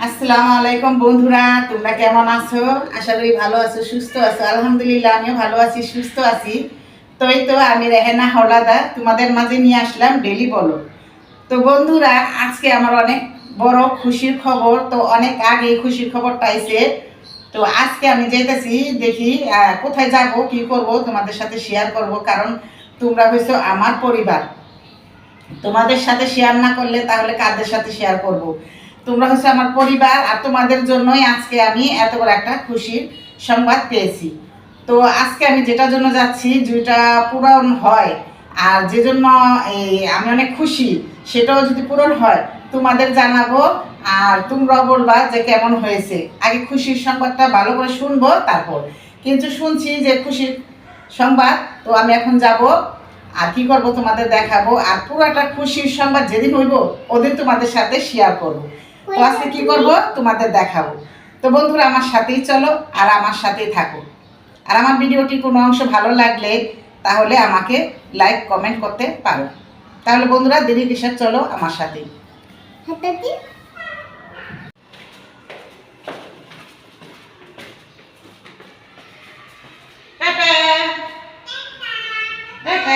আসসালামু আলাইকুম বন্ধুরা, তোমরা কেমন আছো? আশা করি ভালো আছো, সুস্থ আছো। আলহামদুলিল্লাহ আমিও ভালো আছি, সুস্থ আছি। তো এই তো আমি রেহেনা হলাদার তোমাদের মাঝে নিয়ে আসলাম ডেলি বলো। তো বন্ধুরা, আজকে আমার অনেক বড় খুশির খবর। তো অনেক আগে খুশির খবরটা আইছে। তো আজকে আমি যাইতেছি, দেখি কোথায় যাব, কি করব, তোমাদের সাথে শেয়ার করব। কারণ তোমরা হইছো আমার পরিবার, তোমাদের সাথে শেয়ার না করলে তাহলে কাদের সাথে শেয়ার করব। তোমরা হচ্ছে আমার পরিবার, আর তোমাদের জন্যই আজকে আমি এত বড় একটা খুশির সংবাদ পেয়েছি। তো আজকে আমি যেটার জন্য যাচ্ছি, যেটা পূরণ হয় আর যে জন্য আমি অনেক খুশি, সেটাও যদি পূরণ হয় তোমাদের জানাবো। আর তোমরাও বলবা যে কেমন হয়েছে। আগে খুশির সংবাদটা ভালো করে শুনবো, তারপর কিন্তু শুনছি যে খুশির সংবাদ। তো আমি এখন যাব, আর কি করব তোমাদের দেখাবো। আর পুরাটা খুশির সংবাদ যেদিন হইব ওদিন তোমাদের সাথে শেয়ার করব। তো আজকে কি করব তোমাদের দেখাবো। তো বন্ধুরা, আমার সাথেই চলো আর আমার সাথেই থাকো। আর আমার ভিডিওটি কোনো অংশ ভালো লাগলে তাহলে আমাকে লাইক কমেন্ট করতে পারো। তাহলে বন্ধুরা, দেরি কিসের, চলো আমার সাথেই।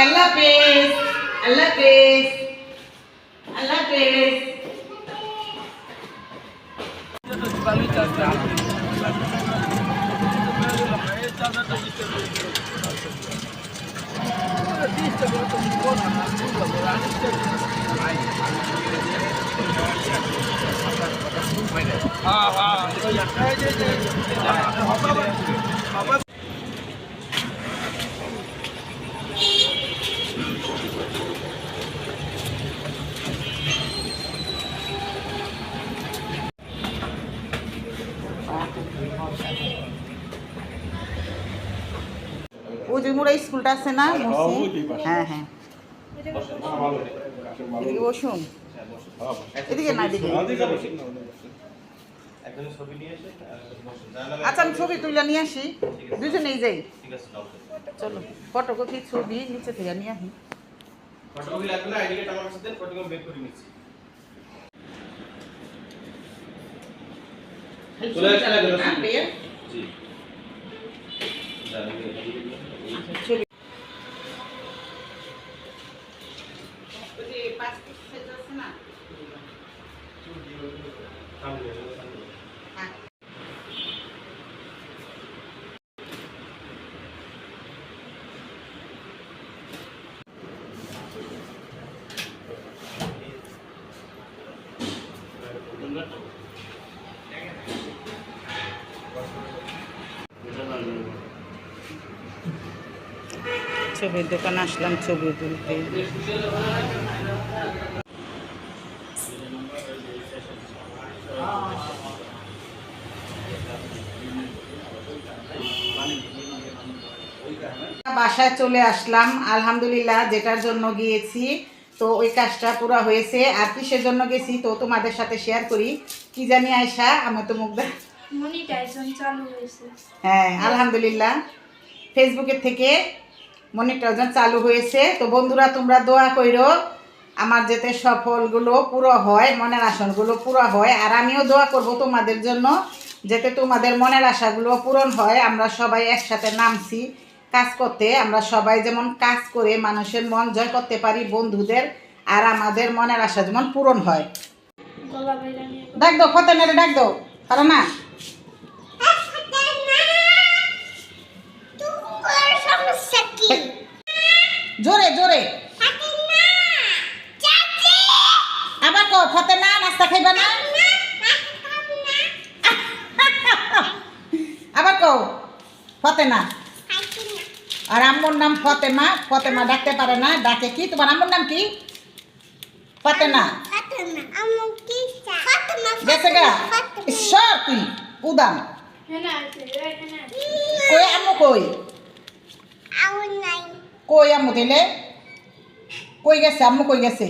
আল্লাহ হাফেজ, আল্লাহ হাফেজ, আল্লাহ হাফেজ। ওই যে মোরা স্কুলটা আছে না, হ্যাঁ হ্যাঁ, এদিকে বসুন, এদিকে না, এদিকে। আচ্ছা, আমি ছবি তুলে নিয়ে আসি, দুজনেই যাই। চলো, ফটোকপি ছবি নিচে থেকে নিয়ে আসি। ফটোকপি লাগবে না, আইডি কার্ড আমার কাছে দেন, ফটোকপি বের করে নিচ্ছি। চলে আসলে গেল জি ছবি ওই যে পাসপোর্ট সাইজ আছে না, ছবির দোকানে আসলাম ছবি তুলতে। বাসায় চলে আসলাম আলহামদুলিল্লাহ, যেটার জন্য গিয়েছি। তো ওই কাজটা পুরো হয়েছে। আর কিসের জন্য গেছি তো তোমাদের সাথে শেয়ার করি। কি জানি আয়শা, আমার তো মুখ মনিটাইজেশন চালু হয়েছে। হ্যাঁ আলহামদুলিল্লাহ, ফেসবুকের থেকে মনিটাইজেশন চালু হয়েছে। তো বন্ধুরা, তোমরা দোয়া কইরো আমার যাতে সফলগুলো পুরো হয়, মনের আশাগুলো পুরো হয়। আর আমিও দোয়া করব তোমাদের জন্য, যাতে তোমাদের মনের আশাগুলো পূরণ হয়। আমরা সবাই একসাথে নামছি কাজ করতে, আমরা সবাই যেমন কাজ করে মানুষের মন জয় করতে পারি, বন্ধুদের, আর আমাদের মনের আশা যেমন পূরণ হয়। ডাক দাও ফতেনের, ডাক দাও, পারো না? জোরে জোরে আবার কো, ফতেনা নাস্তা খাইবা না? আবার কো ফতেনা। আর আম্মুর নাম ফতেমা। ফতেমা ডাকতে পারে না, ডাকে কি? তোমার আম্মুর নাম কি? ফতেনা। গেছে গা ঈশ্বর, তুই উদাম কই? আম্মু কই? কই আম্মু দিলে? কই গেছে আম্মু? কই গেছে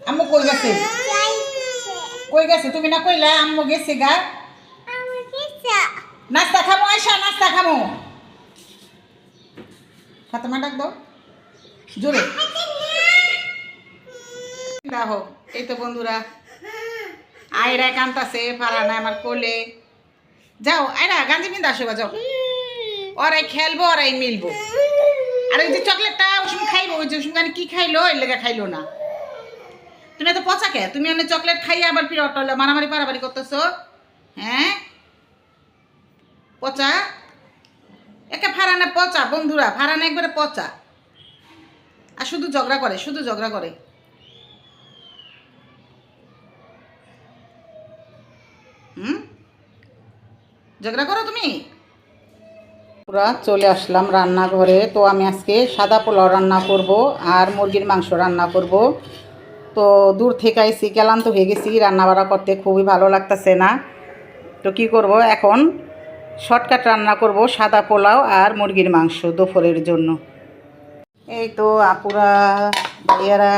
আম্মু? কই গেছে? কই গেছে? তুমি না কইলা আম্মু গেছে গা? নাস্তা খামো আয়শা, নাস্তা খামো। ফাতেমা ডাক দাও জোরে। দেখো এই তো বন্ধুরা, আয়রা কান্তাছে ফারানা আমার কোলে। যাও আয়রা গাঞ্জি বিন্দা আসো যাও, ওরাই খেলবো ওরাই মিলবো। আর ওই যে চকলেটটা ওই সময় খাইবো, ওই যে সময় কি খাইলো এর লেগে খাইলো না। তুমি এত পচা কে? তুমি অনেক চকলেট খাইয়ে আবার ফিরে অটো মারামারি পারামারি করতেছো। হ্যাঁ পচা একে ফারানা পচা বন্ধুরা, ফারানা একবারে পচা। আর শুধু ঝগড়া করে, শুধু ঝগড়া করে। ঝগড়া করো তুমি। পুরা চলে আসলাম রান্নাঘরে। তো আমি আজকে সাদা পোলাও রান্না করব আর মুরগির মাংস রান্না করব। তো দূর থেকে আইসি, ক্লান্ত হয়ে গেছি, রান্না বাড়া করতে খুবই ভালো লাগতেছে না। তো কি করব এখন, শর্টকাট রান্না করব সাদা পোলাও আর মুরগির মাংস দুপুরের জন্য। এই তো আপুরা ভাইয়ারা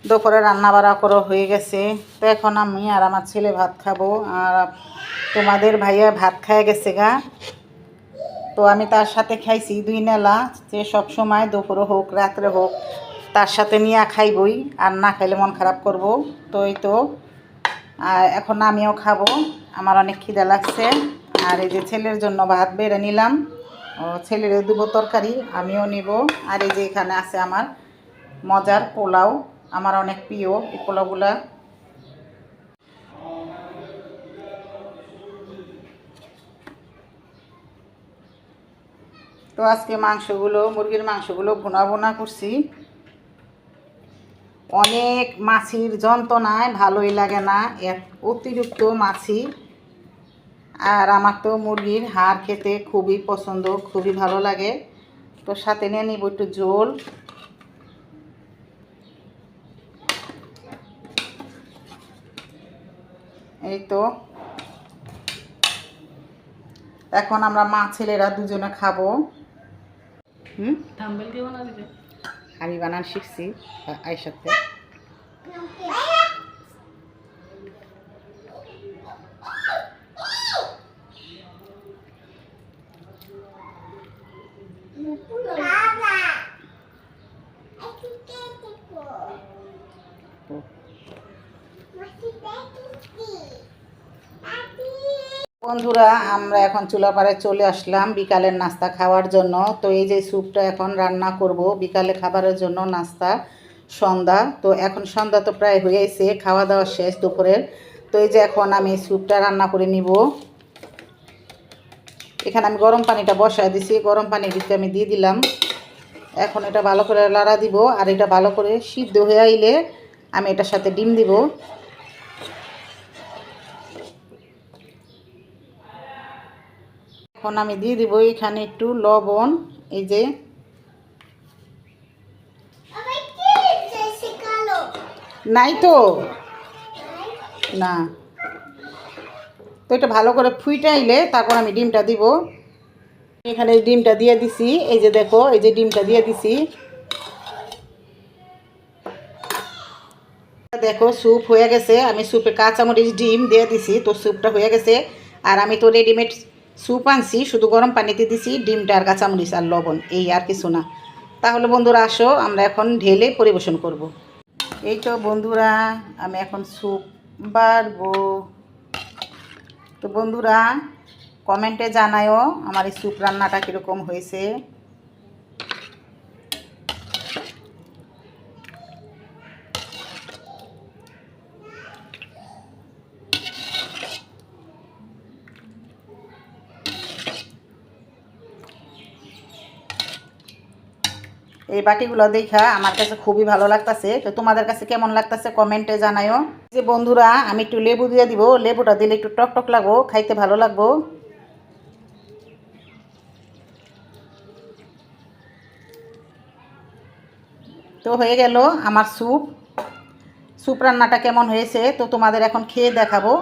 দুপুরে রান্না বাড়া করা হয়ে গেছে। তো এখন আমি আর আমার ছেলে ভাত খাবো, আর তোমাদের ভাইয়া ভাত খায় গেছে গা। তো আমি তার সাথে খাইছি 2 নেলা, যে সব সময় দুপুরে হোক রাত্রে হোক তার সাথে নিয়ে খাইবই, আর না খাইলে মন খারাপ করব। তো এই তো এখন আমিও খাবো, আমার অনেক খিদা লাগছে। আর এই যে ছেলের জন্য ভাত বেড়ে নিলাম, ও ছেলের দেবো তরকারি, আমিও নিব। আর এই যে এখানে আছে আমার মজার পোলাও, আমার অনেক প্রিয় এই পোলাওগুলা। তো আজকে মাংসগুলো, মুরগির মাংসগুলো ভুনা ভুনা করছি। অনেক মাছির যন্ত্রণায় ভালোই লাগে না, অতিরিক্ত মাছি। আর আমার তো মুরগির হাড় খেতে খুবই পছন্দ, খুবই ভালো লাগে। তো সাথে নিয়ে নিব একটু ঝোল। এই তো এখন আমরা মা ছেলেরা দুজনে খাবো। আমি বানান শিখছি আয়সাতে। বন্ধুরা আমরা এখন চুলাপাড়ে চলে আসলাম বিকালের নাস্তা খাওয়ার জন্য। তো এই যে স্যুপটা এখন রান্না করব বিকালে খাবারের জন্য, নাস্তা সন্ধ্যা। তো এখন সন্ধ্যা তো প্রায় হয়েছে, খাওয়া দাওয়া শেষ দুপুরের। তো এই যে এখন আমি স্যুপটা রান্না করে নিব। এখানে আমি গরম পানিটা বসায় দিছি, গরম পানির ভিতরে আমি দিয়ে দিলাম। এখন এটা ভালো করে লাড়া দিব, আর এটা ভালো করে সিদ্ধ হয়ে আইলে আমি এটার সাথে ডিম দিব। এখন আমি দিয়ে দিব এখানে একটু লবণ। এই যে নাই তো না, তো এটা ভালো করে ফুইটে আইলে তারপর আমি ডিমটা দিব। এখানে ডিমটা দিয়ে দিছি, এই যে দেখো, এই যে ডিমটা দিয়ে দিছি। দেখো স্যুপ হয়ে গেছে, আমি স্যুপে কাঁচামরিচ ডিম দিয়ে দিছি, তো স্যুপটা হয়ে গেছে। আর আমি তো রেডিমেড স্যুপ আনছি, শুধু গরম পানিতে দিছি ডিমটা আর কাঁচামরিচ আর লবণ, এই আর কিছু না। তাহলে বন্ধুরা আসো আমরা এখন ঢেলে পরিবেশন করব। এই তো বন্ধুরা আমি এখন স্যুপ বাড়বো। তো বন্ধুরা কমেন্টে জানায়ও আমার এই স্যুপ রান্নাটা কীরকম হয়েছে। এই বাটিগুলো দেখা আমার কাছে খুবই ভালো লাগতেছে। তো তোমাদের কাছে কেমন লাগতেছে কমেন্টে জানায়ও। যে বন্ধুরা আমি একটু লেবু দিয়ে দিব, লেবুটা দিলে একটু টক টক লাগবো, খাইতে ভালো লাগবো। তো হয়ে গেল আমার স্যুপ। স্যুপ রান্নাটা কেমন হয়েছে তো তোমাদের এখন খেয়ে দেখাবো।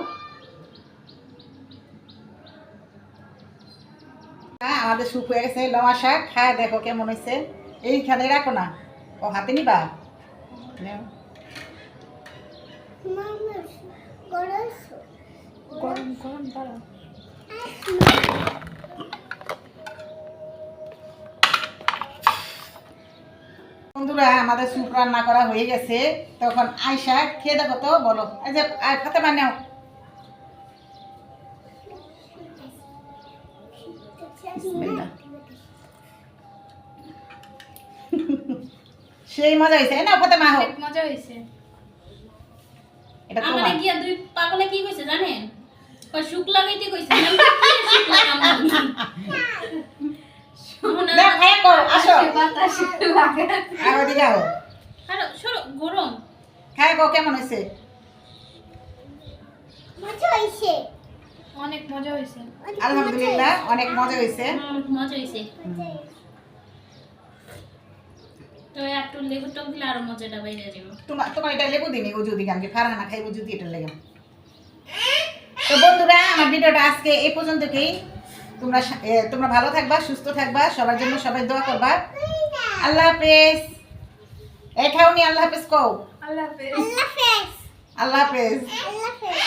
হ্যাঁ আমাদের স্যুপ হয়ে গেছে, লওয়া শাক খায় দেখো কেমন হয়েছে। এইখানে রাখো না, ও হাতে নিবা। বন্ধুরা আমাদের স্যুপ রান্না করা হয়ে গেছে, তখন আয়শা খেয়ে দেখো তো, বলো এই যে ফাতেমা নাও। বিসমিল্লাহ। সেই মজা হয়েছে না ফাতেমা? হোক, অনেক মজা হয়েছে। এটা আমার তোমার। গিয়া দুই পাগলে কি কইছে জানেন? কই শুক লাগাইতে কইছে। আমি কি শুক লাগাম? না খাই কো, আসো বাতাস লাগে। আর ওদিকে আও, আরে সরো, গরম। খাই কো কেমন হয়েছে? অনেক মজা হয়েছে। আলহামদুলিল্লাহ অনেক মজা হয়েছে। মজা হয়েছে। তো একটু লেবু টক দিলে আরো মজাটা বাইরে যাবে। তোমার তোমার এটা লেবু দিনি ও যদি আমি ফারহানা খাইবো যদি এটা লেগে। তো বন্ধুরা আমার ভিডিওটা আজকে এই পর্যন্তই। তোমরা ভালো থাকবা, সুস্থ থাকবা, সবার জন্য সবাই দোয়া করবা। আল্লাহ হাফেজ। এই খাওনি আল্লাহ হাফেজ কও। আল্লাহ হাফেজ। আল্লাহ হাফেজ। I love it.